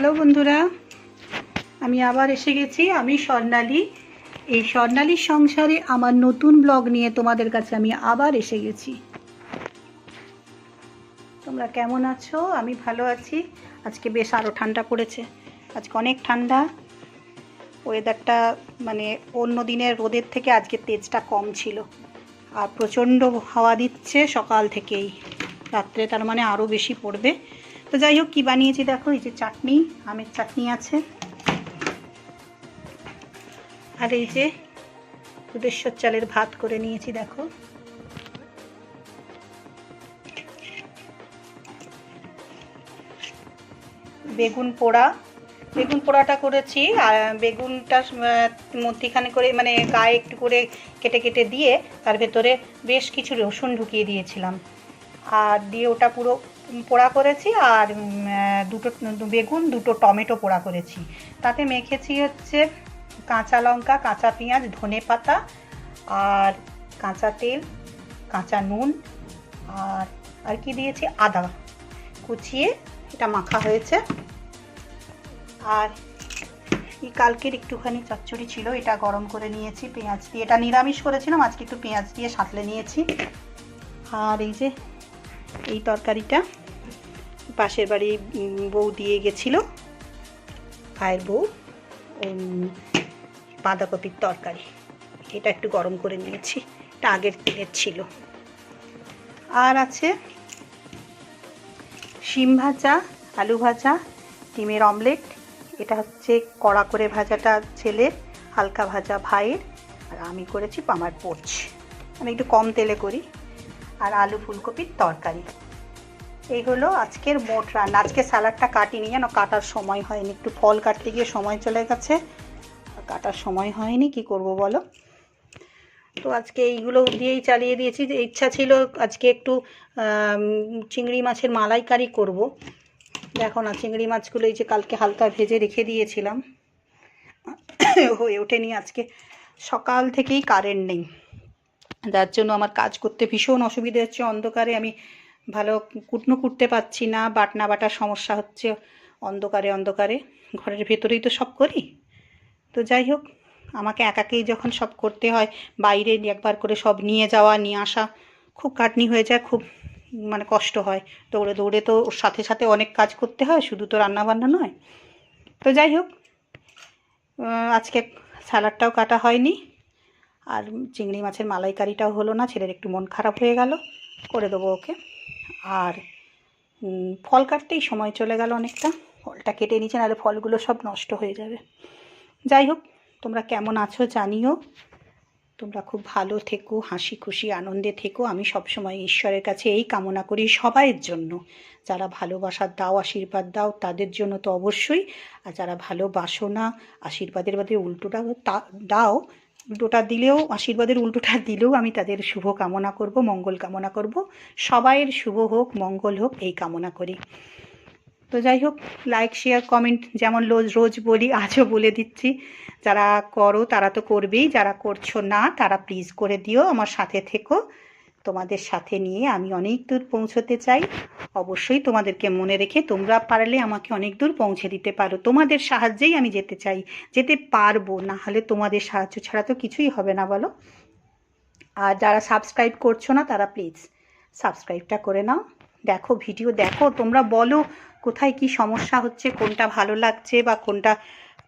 Hello বন্ধুরা, আমি আবার এসে গেছি। আমি স্বর্ণালী। এই স্বর্ণালীর সংসারে আমার নতুন ব্লগ নিয়ে তোমাদের কাছে আমি আবার এসে গেছি। তোমরা কেমন আছো? আমি ভালো আছি। আজকে বেশ আরও ঠান্ডা পড়েছে। আজকে অনেক ঠান্ডা। ওয়েদারটা মানে অন্য দিনের রোদের থেকে আজকে তেজটা কম ছিল। আর প্রচণ্ড হাওয়া দিচ্ছে সকাল থেকেই। রাত্রে তার মানে আরও বেশি পড়বে। তো যাই হোক, কী বানিয়েছি দেখো। এই যে চাটনি, আমের চাটনি আছে। আর এই যে দুধেশ্বর চালের ভাত করে নিয়েছি দেখো। বেগুন পোড়াটা করেছি। আর বেগুনটা মধ্যিখানে করে মানে গায়ে একটু করে কেটে কেটে দিয়ে তার ভেতরে বেশ কিছু রসুন ঢুকিয়ে দিয়েছিলাম। আর দিয়ে ওটা পুরো পোড়া করেছি। আর দুটো বেগুন, দুটো টমেটো পোড়া করেছি। তাতে মেখেছি হচ্ছে কাঁচা লঙ্কা, কাঁচা পেঁয়াজ, ধনে পাতা আর কাঁচা তেল, কাঁচা নুন আর কি দিয়েছি, আদা কুচিয়ে এটা মাখা হয়েছে। আর এই কালকের একটুখানি চচ্চড়ি ছিল, এটা গরম করে নিয়েছি পেঁয়াজ দিয়ে। এটা নিরামিষ করেছিলাম, আজকে একটু পেঁয়াজ দিয়ে সাঁতলে নিয়েছি। আর এই যে এই তরকারিটা পাশের বাড়ি বউ দিয়ে গেছিল, ভাইয়ের বউ, বাঁধাকপির তরকারি। এটা একটু গরম করে নিয়েছি, এটা আগের দিনের ছিল। আর আছে শিম ভাজা, আলু ভাজা, ডিমের অমলেট। এটা হচ্ছে কড়া করে ভাজাটা ছেলের, হালকা ভাজা ভাইয়ের, আর আমি করেছি আমার পোচ। আমি একটু কম তেলে করি। আর আলু ফুলকপির তরকারি। এই হলো আজকের মোট রান্না। আজকে স্যালাডটা কাটিনি, যেন কাটার সময় হয়নি। একটু ফল কাটতে গিয়ে সময় চলে গেছে, কাটার সময় হয়নি। কি করব বলো। তো আজকে এইগুলো দিয়েই চালিয়ে দিয়েছি। যে ইচ্ছা ছিল আজকে একটু চিংড়ি মাছের মালাইকারি করব। দেখো না, চিংড়ি মাছগুলো এই যে কালকে হালকা ভেজে রেখে দিয়েছিলাম, হয়ে ওঠেনি। আজকে সকাল থেকেই কারেন্ট নেই, যার জন্য আমার কাজ করতে ভীষণ অসুবিধে হচ্ছে। অন্ধকারে আমি ভালো কুটনো কুটতে পারছি না, বাটনা বাটার সমস্যা হচ্ছে অন্ধকারে। ঘরের ভেতরেই তো সব করি। তো যাই হোক, আমাকে একাকেই যখন সব করতে হয়, বাইরে একবার করে সব নিয়ে যাওয়া নিয়ে আসা খুব খাটনি হয়ে যায়, খুব মানে কষ্ট হয়। দৌড়ে দৌড়ে তো ওর সাথে সাথে অনেক কাজ করতে হয়, শুধু তো রান্নাবান্না নয়। তো যাই হোক, আজকে স্যালাডটাও কাটা হয়নি, আর চিংড়ি মাছের মালাইকারিটাও হলো না। ছেলের একটু মন খারাপ হয়ে গেল, করে দেবো ওকে। আর ফল কাটতেই সময় চলে গেল অনেকটা। ফলটা কেটে নিয়েছে, নাহলে ফলগুলো সব নষ্ট হয়ে যাবে। যাই হোক, তোমরা কেমন আছো জানিও। তোমরা খুব ভালো থেকো, হাসি খুশি আনন্দে থেকো। আমি সবসময় ঈশ্বরের কাছে এই কামনা করি সবাইয়ের জন্য। যারা ভালোবাসার দাও, আশীর্বাদ দাও, তাদের জন্য তো অবশ্যই। আর যারা ভালোবাসো না, আশীর্বাদের বাদে উল্টোটা দাও, উল্টোটা দিলেও, আশীর্বাদের উল্টোটা দিলেও আমি তাদের শুভ কামনা করব, মঙ্গল কামনা করব। সবাইয়ের শুভ হোক, মঙ্গল হোক, এই কামনা করি। তো যাই হোক, লাইক শেয়ার কমেন্ট যেমন রোজ বলি, আজও বলে দিচ্ছি। যারা করো তারা তো করবেই, যারা করছো না তারা প্লিজ করে দিও। আমার সাথে থেকো। তোমাদের সাথে নিয়ে আমি অনেক দূর পৌঁছতে চাই। অবশ্যই তোমাদেরকে মনে রেখে তোমরা পারলে আমাকে অনেক দূর পৌঁছে দিতে পারো। তোমাদের সাহায্যেই আমি যেতে চাই, যেতে পারবো। না হলে তোমাদের সাহায্য ছাড়া তো কিছুই হবে না, বলো। আর যারা সাবস্ক্রাইব করছো না তারা প্লিজ সাবস্ক্রাইবটা করে নাও। দেখো, ভিডিও দেখো, তোমরা বলো কোথায় কি সমস্যা হচ্ছে, কোনটা ভালো লাগছে বা কোনটা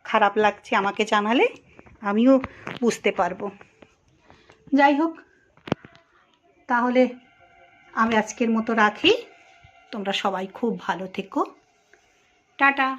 খারাপ লাগছে আমাকে জানালে আমিও বুঝতে পারবো। যাই হোক, তাহলে আমি আজকের মতো রাখি। তোমরা সবাই খুব ভালো থেকো। টাটা।